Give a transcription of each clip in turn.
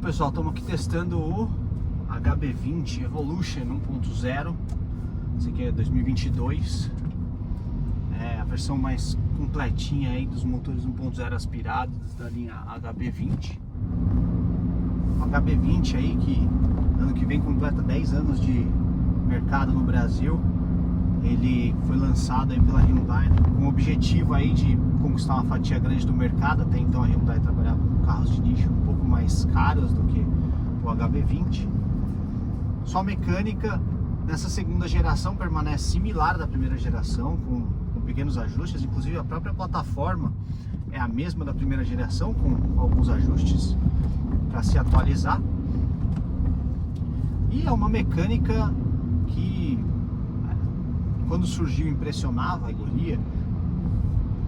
pessoal, estamos aqui testando o HB20 Evolution 1.0. Esse aqui é 2022. É a versão mais completinha aí dos motores 1.0 aspirados da linha HB20. O HB20 aí que ano que vem completa 10 anos de mercado no Brasil. Ele foi lançado aí pela Hyundai com o objetivo aí de conquistar uma fatia grande do mercado. Até então a Hyundai trabalhava com carros de nicho um pouco mais caros do que o HB20. Sua mecânica nessa segunda geração permanece similar da primeira geração, com pequenos ajustes. Inclusive a própria plataforma é a mesma da primeira geração, com alguns ajustes para se atualizar. E é uma mecânica que quando surgiu impressionava a iguaria.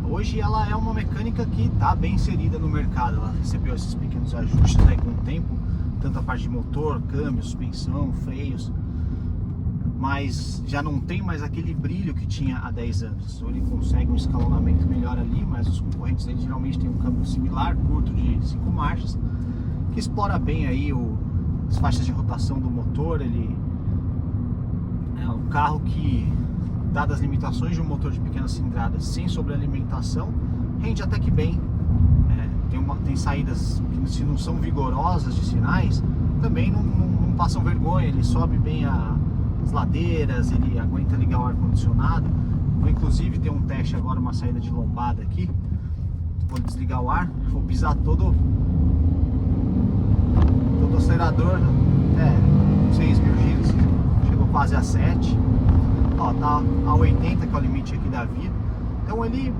Hoje ela é uma mecânica que está bem inserida no mercado. Ela recebeu esses pequenos ajustes aí com o tempo, tanto a parte de motor, câmbio, suspensão, freios, mas já não tem mais aquele brilho que tinha há 10 anos. Ele consegue um escalonamento melhor ali, mas os concorrentes dele geralmente têm um câmbio similar, curto, de 5 marchas, que explora bem aí as faixas de rotação do motor. Ele é um carro que, dadas as limitações de um motor de pequena cilindrada sem sobrealimentação, rende até que bem. Tem saídas que, se não são vigorosas de sinais, também não passam vergonha. Ele sobe bem as ladeiras, ele aguenta ligar o ar-condicionado. Vou inclusive ter um teste agora, uma saída de lombada aqui. Vou desligar o ar, vou pisar todo o acelerador, 6 mil giros, chegou quase a 7. Ó, tá a 80, que é o limite aqui da vida. Então ele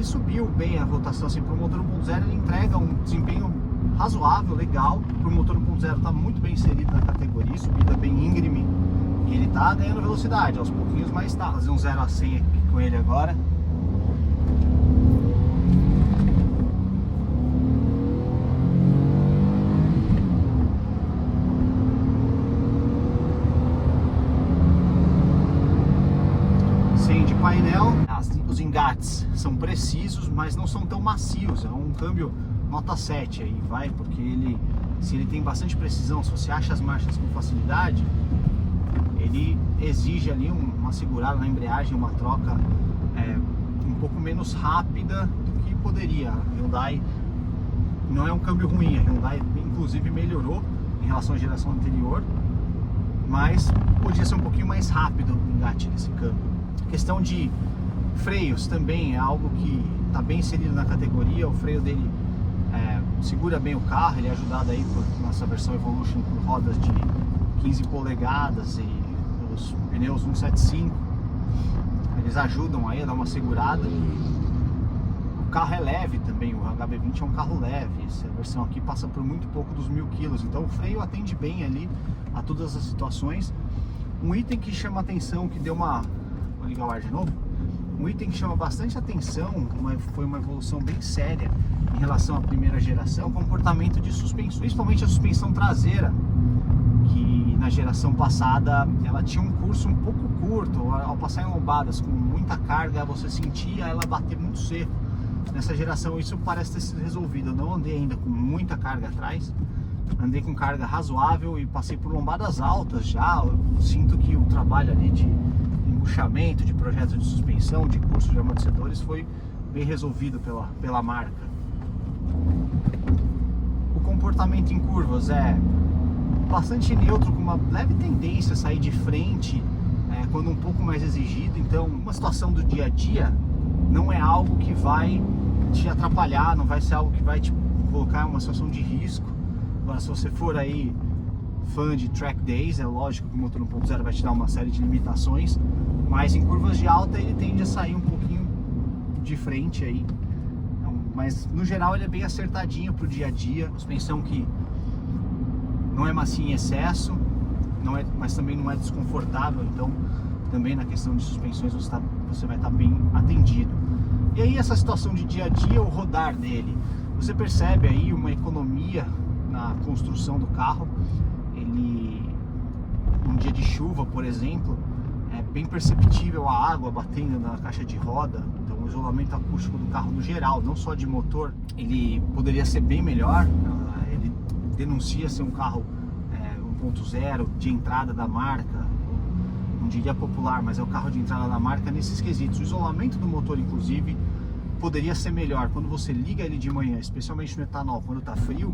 subiu bem a rotação, assim, para o motor 1.0 ele entrega um desempenho razoável, legal. Para o motor 1.0 tá muito bem inserido na categoria, subida bem íngreme, e ele tá ganhando velocidade aos pouquinhos, mas tá. Vou fazer um 0 a 100 aqui com ele agora. Painel, os engates são precisos, mas não são tão macios. É um câmbio nota 7 aí, vai, porque se ele tem bastante precisão, se você acha as marchas com facilidade, ele exige ali uma segurada na embreagem, uma troca um pouco menos rápida do que poderia. A Hyundai não é um câmbio ruim, a Hyundai inclusive melhorou em relação à geração anterior, mas podia ser um pouquinho mais rápido o engate desse câmbio. Questão de freios também é algo que está bem inserido na categoria. O freio dele segura bem o carro. Ele é ajudado aí por nossa versão Evolution por rodas de 15 polegadas e os pneus 175. Eles ajudam aí a dar uma segurada. O carro é leve também, o HB20 é um carro leve. Essa versão aqui passa por muito pouco dos 1000 kg, então o freio atende bem ali a todas as situações. Um item que chama atenção, que deu uma... Vou ligar o ar de novo. Um item que chama bastante atenção, foi uma evolução bem séria em relação à primeira geração, o comportamento de suspensão, principalmente a suspensão traseira, que na geração passada ela tinha um curso um pouco curto. Ao passar em lombadas com muita carga, você sentia ela bater muito seco. Nessa geração isso parece ter sido resolvido. Eu não andei ainda com muita carga atrás, andei com carga razoável e passei por lombadas altas já. Eu sinto que o trabalho ali de embuchamento, de projeto de suspensão, de curso de amortecedores foi bem resolvido pela marca. O comportamento em curvas é bastante neutro, com uma leve tendência a sair de frente quando um pouco mais exigido. Então, uma situação do dia a dia não é algo que vai te atrapalhar, não vai ser algo que vai te colocar em uma situação de risco. Agora, se você for aí fã de track days, é lógico que o motor 1.0 vai te dar uma série de limitações, mas em curvas de alta ele tende a sair um pouquinho de frente aí. Mas no geral ele é bem acertadinho pro dia a dia. Suspensão que não é macia em excesso, mas também não é desconfortável, então também na questão de suspensões você vai estar bem atendido. E aí essa situação de dia a dia, o rodar dele, você percebe aí uma economia na construção do carro. Um dia de chuva, por exemplo, é bem perceptível a água batendo na caixa de roda. Então o isolamento acústico do carro no geral, não só de motor, ele poderia ser bem melhor. Ele denuncia ser um carro 1.0 de entrada da marca, não diria popular, mas é o carro de entrada da marca nesses quesitos. O isolamento do motor, inclusive, poderia ser melhor. Quando você liga ele de manhã, especialmente no etanol, quando está frio,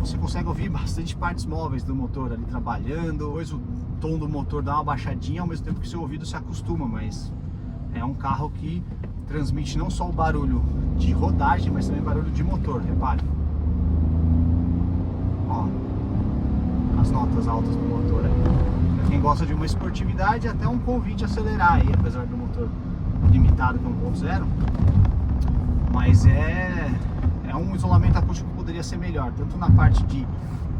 você consegue ouvir bastante partes móveis do motor ali trabalhando. Hoje o tom do motor dá uma baixadinha, ao mesmo tempo que seu ouvido se acostuma, mas é um carro que transmite não só o barulho de rodagem, mas também barulho de motor, repare. Ó, as notas altas do motor aí. Pra quem gosta de uma esportividade, até um convite a acelerar aí, apesar do motor limitado com 1.0. Mas é um isolamento acústico que poderia ser melhor, tanto na parte de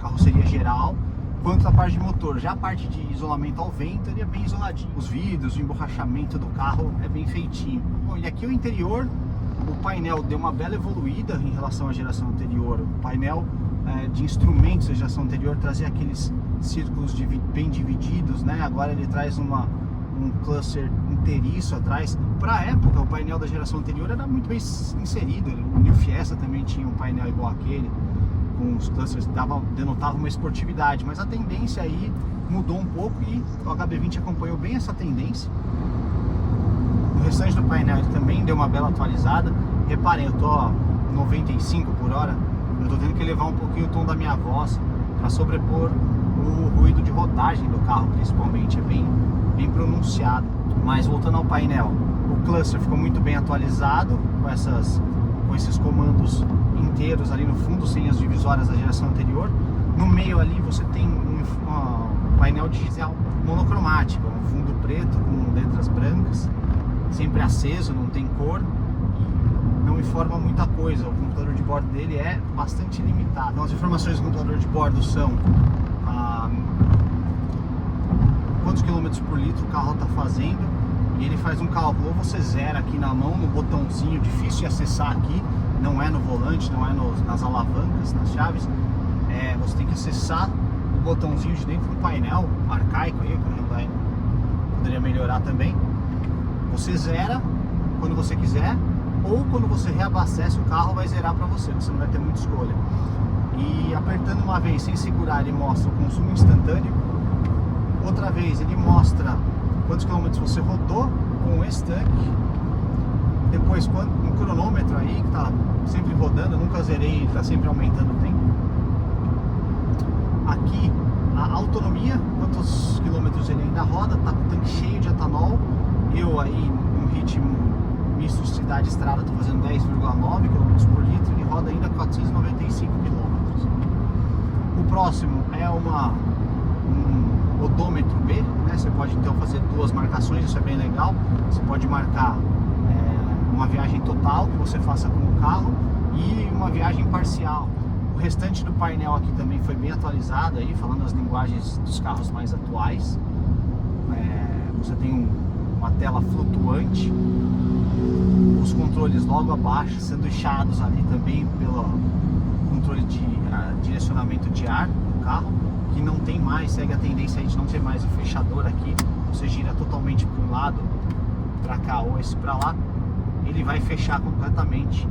carroceria geral, quanto na parte de motor. Já a parte de isolamento ao vento, ele é bem isoladinho. Os vidros, o emborrachamento do carro é bem feitinho. Bom, e aqui o interior, o painel deu uma bela evoluída em relação à geração anterior. O painel de instrumentos da geração anterior trazia aqueles círculos bem divididos, né? Agora ele traz um cluster inteiriço atrás. Para a época, o painel da geração anterior era muito bem inserido. O New Fiesta também tinha um painel igual aquele, com os clusters, denotava uma esportividade, mas a tendência aí mudou um pouco e o HB20 acompanhou bem essa tendência. O restante do painel ele também deu uma bela atualizada. Reparem, eu tô a 95 por hora, eu tô tendo que elevar um pouquinho o tom da minha voz para sobrepor o ruído de rodagem do carro, principalmente, é bem pronunciado. Mas voltando ao painel, o cluster ficou muito bem atualizado com esses comandos inteiros ali no fundo, sem as divisórias da geração anterior. No meio ali você tem um painel digital monocromático, um fundo preto com letras brancas, sempre aceso, não tem cor, não informa muita coisa. O computador de bordo dele é bastante limitado. Então, as informações do computador de bordo são quantos quilômetros por litro o carro está fazendo, e ele faz um cálculo. Ou você zera aqui na mão, no botãozinho, difícil de acessar aqui, não é no volante, não é nas alavancas, nas chaves, você tem que acessar o botãozinho de dentro do painel, arcaico aí, que o Hyundai poderia melhorar também. Você zera quando você quiser, ou quando você reabastece o carro vai zerar para você não vai ter muita escolha. E apertando uma vez sem segurar, ele mostra o consumo instantâneo. Outra vez ele mostra quantos quilômetros você rodou com esse tanque. Depois um cronômetro aí que está sempre rodando, eu nunca zerei, está sempre aumentando o tempo. Aqui a autonomia, quantos quilômetros ele ainda roda, está com o tanque cheio de etanol. Eu aí no ritmo misto cidade-estrada estou fazendo 10,9 km por litro, ele roda ainda 495 km. O próximo é um odômetro B, né? Você pode então fazer duas marcações, isso é bem legal. Você pode marcar uma viagem total que você faça com o carro e uma viagem parcial. O restante do painel aqui também foi bem atualizado aí, falando as linguagens dos carros mais atuais. Você tem uma tela flutuante, os controles logo abaixo, sanduichados ali também pelo controle de direcionamento de ar do carro, que não tem mais, segue a tendência aí de não ter mais o fechador aqui. Você gira totalmente para um lado, para cá, ou esse para lá, ele vai fechar completamente.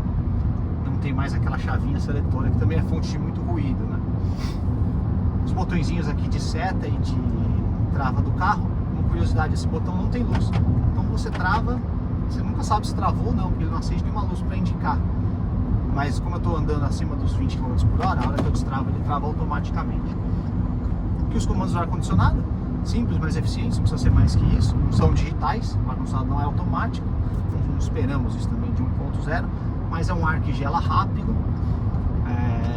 Não tem mais aquela chavinha seletora, que também é fonte de muito ruído, né? Os botõezinhos aqui de seta e de trava do carro, uma curiosidade, esse botão não tem luz. Então você trava, você nunca sabe se travou ou não, porque ele não acende nenhuma luz para indicar. Mas como eu estou andando acima dos 20 km por hora, a hora que eu destravo, ele trava automaticamente. Aqui os comandos do ar-condicionado, simples, mas eficientes, não precisa ser mais que isso. São digitais, o ar-condicionado não é automático, não esperamos isso também de 1.0, mas é um ar que gela rápido.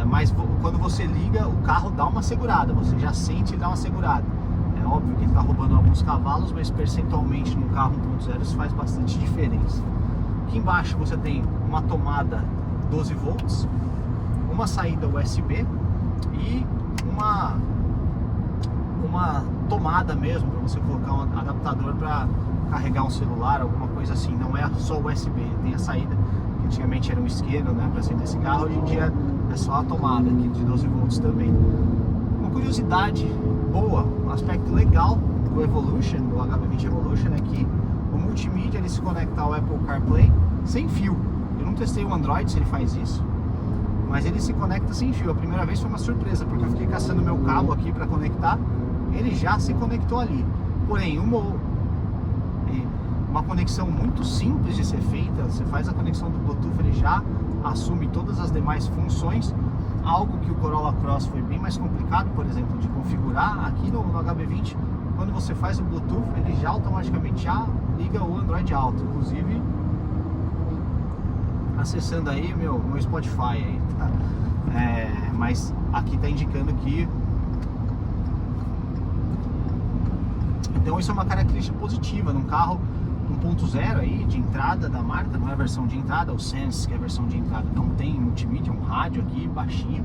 Mas quando você liga, o carro dá uma segurada, você já sente ele dar uma segurada. É óbvio que ele está roubando alguns cavalos, mas percentualmente no carro 1.0 isso faz bastante diferença. Aqui embaixo você tem uma tomada 12 volts, uma saída USB e uma tomada mesmo para você colocar um adaptador para carregar um celular, alguma coisa assim. Não é só USB, tem a saída que antigamente era um isqueiro, né, para acender esse carro. Hoje em dia é só a tomada aqui de 12 volts também. Uma curiosidade boa, um aspecto legal do Evolution, do HB20 Evolution, é que o multimídia ele se conecta ao Apple CarPlay sem fio. Eu não testei o Android se ele faz isso, mas ele se conecta sem fio. A primeira vez foi uma surpresa, porque eu fiquei caçando meu cabo aqui para conectar, ele já se conectou ali. Porém, uma conexão muito simples de ser feita, você faz a conexão do Bluetooth, ele já assume todas as demais funções, algo que o Corolla Cross foi bem mais complicado, por exemplo, de configurar. Aqui no HB20, quando você faz o Bluetooth, ele já automaticamente já liga o Android Auto, inclusive acessando aí meu Spotify aí, tá? Mas aqui tá indicando que, então isso é uma característica positiva num carro 1.0 aí de entrada da marca. Não é a versão de entrada, o Sense, que é a versão de entrada, não tem multimídia, um rádio aqui baixinho,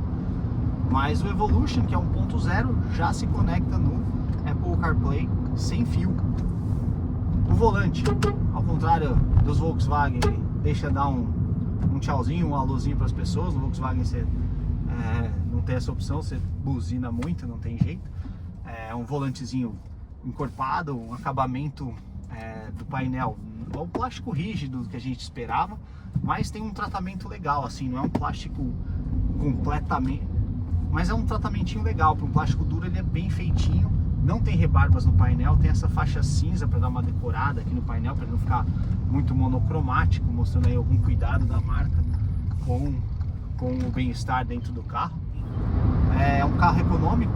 mas o Evolution, que é 1.0, já se conecta no Apple CarPlay sem fio. O volante, ao contrário dos Volkswagen, ele deixa dar um tchauzinho, um alôzinho para as pessoas. No Volkswagen você não tem essa opção, você buzina muito, não tem jeito. É um volantezinho encorpado, um acabamento do painel, é um plástico rígido que a gente esperava, mas tem um tratamento legal, assim, não é um plástico completamente, mas é um tratamentinho legal. Para um plástico duro ele é bem feitinho, não tem rebarbas no painel, tem essa faixa cinza para dar uma decorada aqui no painel, para ele não ficar muito monocromático, mostrando aí algum cuidado da marca com o bem-estar dentro do carro. É um carro econômico,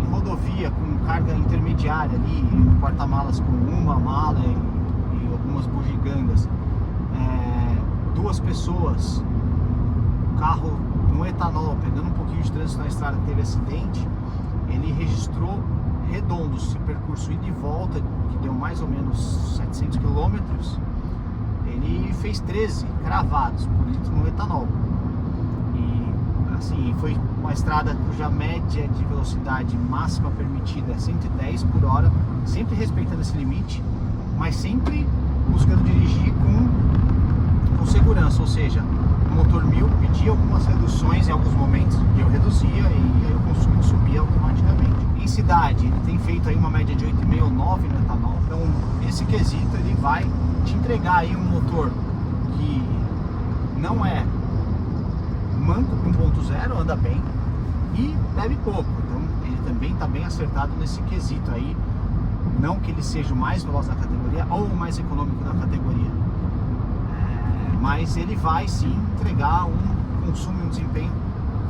em rodovia, com carga intermediária ali, porta-malas com uma mala e algumas bugigangas, 2 pessoas, o carro no etanol, pegando um pouquinho de trânsito na estrada que teve acidente, ele registrou redondos, esse percurso ida e volta, que deu mais ou menos 700 quilômetros, ele fez 13 cravados por litro no etanol. E assim, foi uma estrada cuja média de velocidade máxima permitida é 110 por hora, sempre respeitando esse limite, mas sempre buscando dirigir com segurança, ou seja, o motor 1000 pedia algumas reduções em alguns momentos, e eu reduzia e aí o consumo subia automaticamente. Em cidade, ele tem feito aí uma média de 8,5 ou 9 no etanol, então esse quesito ele vai te entregar aí um motor que não é manco para 1.0, anda bem e bebe pouco, então ele também está bem acertado nesse quesito aí. Não que ele seja o mais veloz da categoria ou o mais econômico da categoria, mas ele vai sim entregar um consumo e um desempenho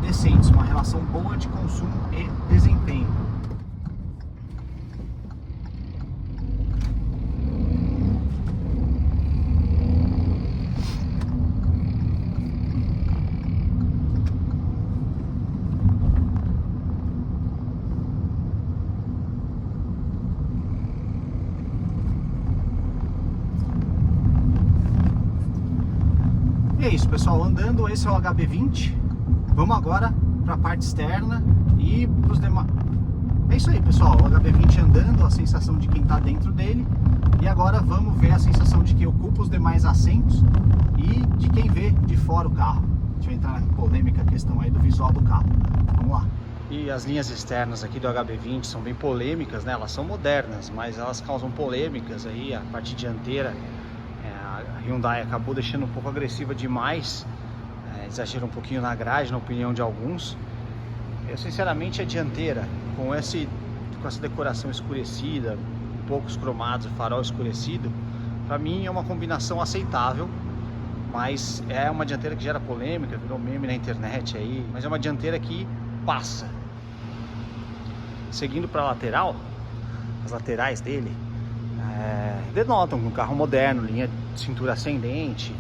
decentes, uma relação boa de consumo e desempenho. E é isso, pessoal, andando, esse é o HB20. Vamos agora para a parte externa e para os demais. É isso aí, pessoal, o HB20 andando, a sensação de quem está dentro dele. E agora vamos ver a sensação de quem ocupa os demais assentos e de quem vê de fora o carro. Deixa eu entrar na polêmica questão aí do visual do carro. Vamos lá. E as linhas externas aqui do HB20 são bem polêmicas, né? Elas são modernas, mas elas causam polêmicas aí. A parte dianteira, a Hyundai acabou deixando um pouco agressiva demais, exagera um pouquinho na grade, na opinião de alguns. Eu sinceramente, a dianteira com essa decoração escurecida, poucos cromados, farol escurecido, para mim é uma combinação aceitável, mas é uma dianteira que gera polêmica, virou meme na internet aí, mas é uma dianteira que passa. Seguindo para a lateral, as laterais dele denotam um carro moderno, linha de cintura ascendente,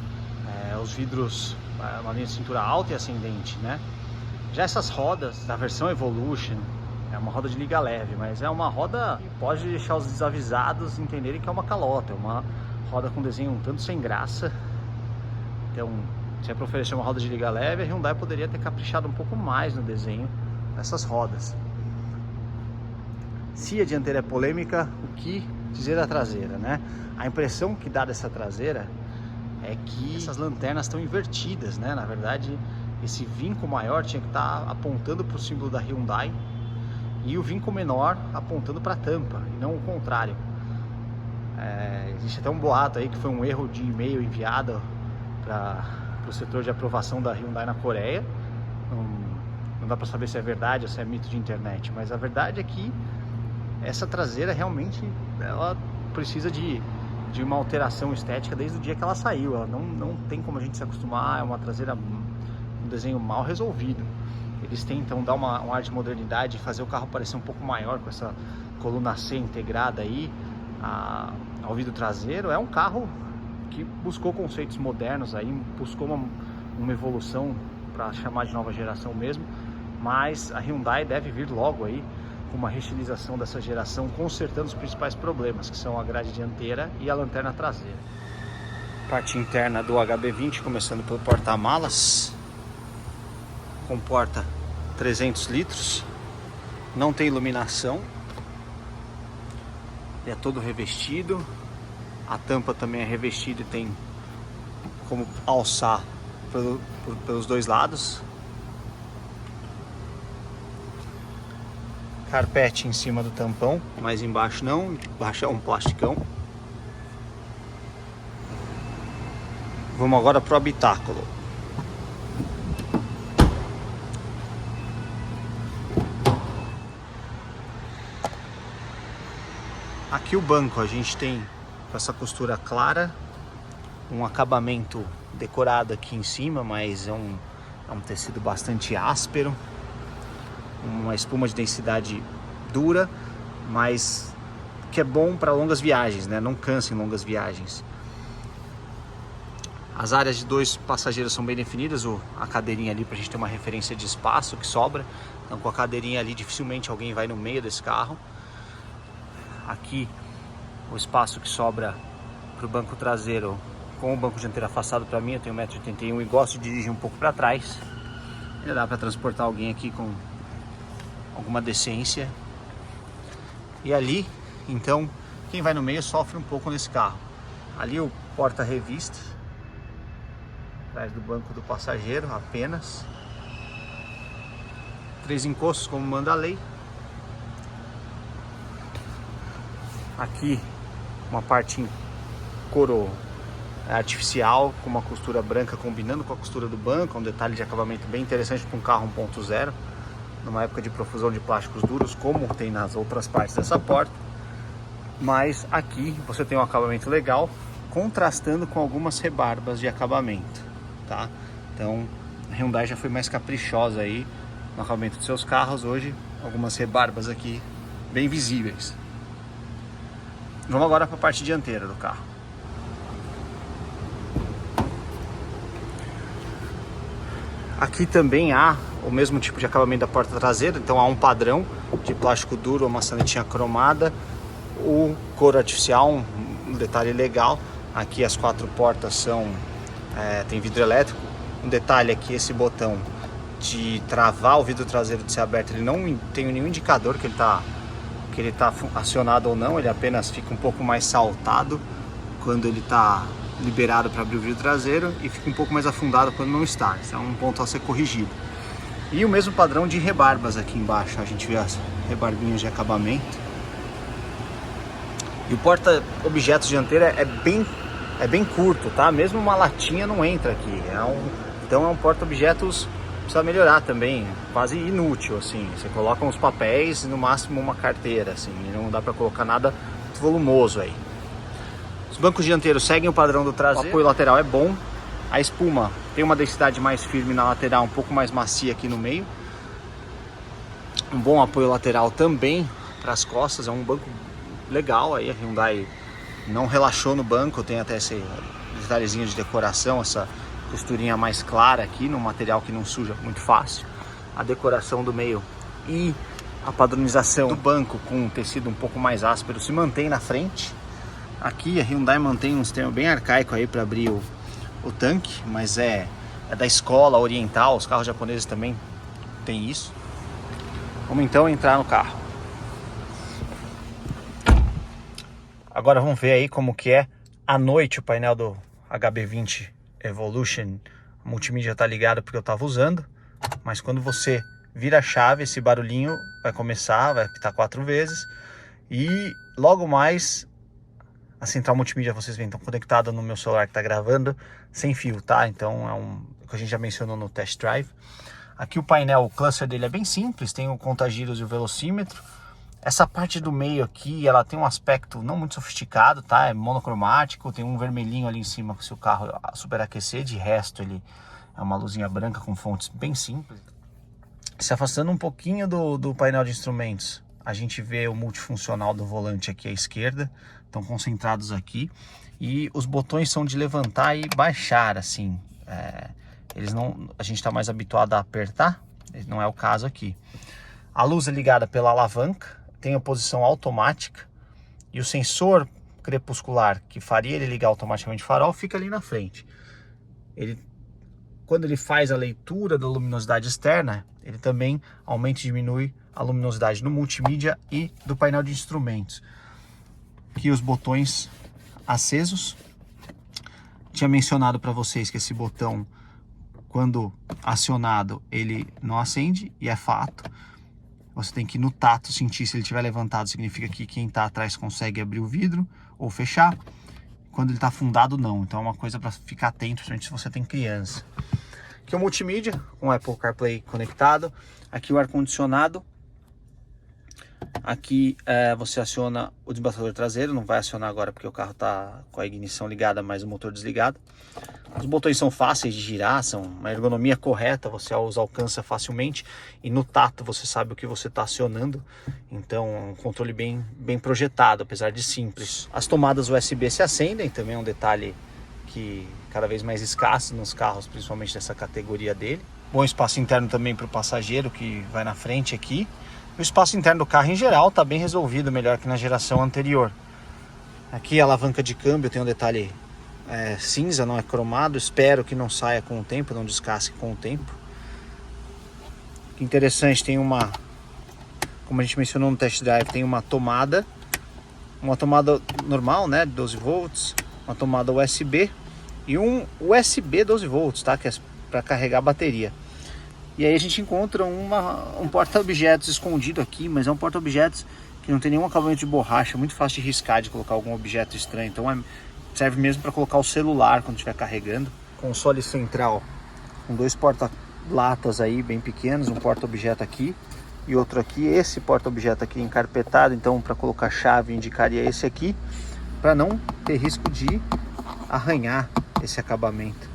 os vidros, uma linha de cintura alta e ascendente, né? Já essas rodas da versão Evolution, é uma roda de liga leve, mas é uma roda que pode deixar os desavisados entenderem que é uma calota, é uma roda com desenho um tanto sem graça. Então, se é para oferecer uma roda de liga leve, a Hyundai poderia ter caprichado um pouco mais no desenho dessas rodas. Se a dianteira é polêmica, o que dizer da traseira, né? A impressão que dá dessa traseira é que essas lanternas estão invertidas, né? Na verdade, esse vinco maior tinha que estar apontando para o símbolo da Hyundai e o vinco menor apontando para a tampa, e não o contrário. Existe até um boato aí que foi um erro de e-mail enviado para o setor de aprovação da Hyundai na Coreia, não dá para saber se é verdade ou se é mito de internet, mas a verdade é que essa traseira realmente ela precisa de uma alteração estética desde o dia que ela saiu. Ela não tem como a gente se acostumar, é uma traseira, um desenho mal resolvido. Eles tentam dar um ar de modernidade e fazer o carro parecer um pouco maior com essa coluna C integrada aí ao vidro traseiro. É um carro que buscou conceitos modernos aí, buscou uma evolução para chamar de nova geração mesmo, mas a Hyundai deve vir logo aí com uma reestilização dessa geração, consertando os principais problemas, que são a grade dianteira e a lanterna traseira. Parte interna do HB20, começando pelo porta-malas. Comporta 300 litros, não tem iluminação, é todo revestido, a tampa também é revestida e tem como alçar pelos dois lados. Carpete em cima do tampão, mas embaixo não, embaixo é um plasticão. Vamos agora para o habitáculo. Aqui o banco a gente tem essa costura clara, um acabamento decorado aqui em cima, mas é um tecido bastante áspero, uma espuma de densidade dura, mas que é bom para longas viagens, né? Não cansa em longas viagens. As áreas de 2 passageiros são bem definidas, a cadeirinha ali para a gente ter uma referência de espaço que sobra. Então com a cadeirinha ali dificilmente alguém vai no meio desse carro. Aqui o espaço que sobra para o banco traseiro, com o banco dianteiro afastado para mim, eu tenho 1,81 m e gosto de dirigir um pouco para trás. Ainda dá para transportar alguém aqui com alguma decência. E ali, então, quem vai no meio sofre um pouco nesse carro. Ali o porta-revista, atrás do banco do passageiro apenas. 3 encostos como manda a lei. Aqui uma parte em couro artificial com uma costura branca combinando com a costura do banco, um detalhe de acabamento bem interessante para um carro 1.0, numa época de profusão de plásticos duros como tem nas outras partes dessa porta. Mas aqui você tem um acabamento legal, contrastando com algumas rebarbas de acabamento, tá? Então a Hyundai já foi mais caprichosa aí no acabamento dos seus carros. Hoje algumas rebarbas aqui bem visíveis. Vamos agora para a parte dianteira do carro. Aqui também há o mesmo tipo de acabamento da porta traseira, então há um padrão de plástico duro, uma maçanetinha cromada, o couro artificial, um detalhe legal. Aqui as 4 portas são tem vidro elétrico. Um detalhe aqui, esse botão de travar o vidro traseiro de ser aberto, ele não tem nenhum indicador que ele está acionado ou não, ele apenas fica um pouco mais saltado quando ele está liberado para abrir o vidro traseiro e fica um pouco mais afundado quando não está. Isso é um ponto a ser corrigido. E o mesmo padrão de rebarbas aqui embaixo, a gente vê as rebarbinhas de acabamento. E o porta-objetos dianteiro é bem curto, tá? Mesmo uma latinha não entra aqui. Então é um porta-objetos, precisa melhorar também, quase inútil, assim. Você coloca uns papéis e no máximo uma carteira, assim, e não dá para colocar nada muito volumoso aí. Os bancos dianteiros seguem o padrão do traseiro, o apoio lateral é bom, a espuma tem uma densidade mais firme na lateral, um pouco mais macia aqui no meio. Um bom apoio lateral também para as costas, é um banco legal aí, a Hyundai não relaxou no banco, tem até esse detalhezinho de decoração, essa costurinha mais clara aqui, no material que não suja muito fácil. A decoração do meio e a padronização do banco com um tecido um pouco mais áspero se mantém na frente. Aqui a Hyundai mantém um sistema bem arcaico aí para abrir o tanque, mas é da escola oriental, os carros japoneses também tem isso. Vamos então entrar no carro. Agora vamos ver aí como que é à noite o painel do HB20 Evolution. A multimídia tá ligada porque eu estava usando, mas quando você vira a chave, esse barulhinho vai começar, vai apitar 4 vezes. E logo mais a central multimídia, vocês veem, estão conectada no meu celular que está gravando sem fio, tá? Então é o que a gente já mencionou no test drive. Aqui o painel, o cluster dele é bem simples, tem o contagiros e o velocímetro. Essa parte do meio aqui, ela tem um aspecto não muito sofisticado, tá? É monocromático, tem um vermelhinho ali em cima se o carro superaquecer, de resto ele é uma luzinha branca com fontes bem simples. Se afastando um pouquinho do painel de instrumentos, a gente vê o multifuncional do volante aqui à esquerda, estão concentrados aqui. E os botões são de levantar e baixar, assim. A gente está mais habituado a apertar, não é o caso aqui. A luz é ligada pela alavanca, tem a posição automática. E o sensor crepuscular, que faria ele ligar automaticamente o farol, fica ali na frente. Quando ele faz a leitura da luminosidade externa, ele também aumenta e diminui a luminosidade no multimídia e do painel de instrumentos. Aqui os botões acesos. Tinha mencionado para vocês que esse botão, quando acionado, ele não acende, e é fato. Você tem que no tato sentir, se ele estiver levantado, significa que quem está atrás consegue abrir o vidro ou fechar. Quando ele está afundado, não. Então é uma coisa para ficar atento, principalmente se você tem criança. Aqui o multimídia, com o Apple CarPlay conectado. Aqui o ar-condicionado. Aqui você aciona o desembastador traseiro, não vai acionar agora porque o carro está com a ignição ligada, mas o motor desligado. Os botões são fáceis de girar, são uma ergonomia correta, você os alcança facilmente e no tato você sabe o que você está acionando, então é um controle bem projetado, apesar de simples. As tomadas USB se acendem, também é um detalhe que cada vez mais escasso nos carros, principalmente dessa categoria dele. Bom espaço interno também para o passageiro que vai na frente aqui. O espaço interno do carro em geral está bem resolvido, melhor que na geração anterior. Aqui a alavanca de câmbio tem um detalhe cinza, não é cromado. Espero que não saia com o tempo, não descasque com o tempo. Que interessante, tem como a gente mencionou no test drive, tem uma tomada normal, né, de 12 volts, uma tomada USB e um USB 12 volts, tá, que é para carregar a bateria. E aí a gente encontra um porta-objetos escondido aqui, mas é um porta-objetos que não tem nenhum acabamento de borracha, muito fácil de riscar, de colocar algum objeto estranho. Então serve mesmo para colocar o celular quando estiver carregando. Console central com dois porta-latas aí bem pequenos, um porta-objeto aqui e outro aqui. Esse porta-objeto aqui encarpetado, então para colocar chave indicaria esse aqui, para não ter risco de arranhar esse acabamento.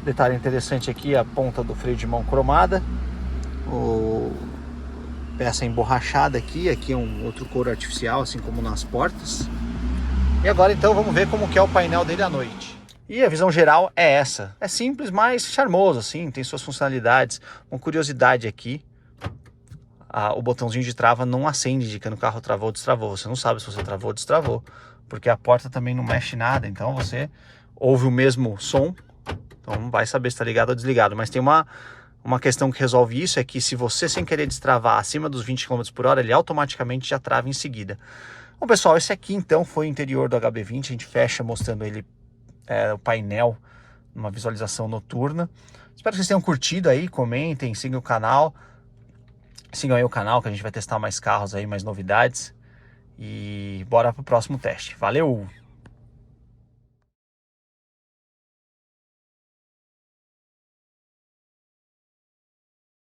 Detalhe interessante aqui, a ponta do freio de mão cromada, peça emborrachada aqui é um outro couro artificial, assim como nas portas. E agora então vamos ver como que é o painel dele à noite. E a visão geral é essa, é simples, mas charmoso, assim, tem suas funcionalidades. Uma curiosidade aqui, o botãozinho de trava não acende indicando que o carro travou ou destravou, você não sabe se você travou ou destravou, porque a porta também não mexe nada, então você ouve o mesmo som. Então não vai saber se está ligado ou desligado. Mas tem uma questão que resolve isso, é que se você sem querer destravar acima dos 20 km por hora, ele automaticamente já trava em seguida. Bom pessoal, esse aqui então foi o interior do HB20. A gente fecha mostrando ele, o painel, numa visualização noturna. Espero que vocês tenham curtido aí, comentem, sigam o canal. Sigam aí o canal que a gente vai testar mais carros aí, mais novidades. E bora pro próximo teste. Valeu!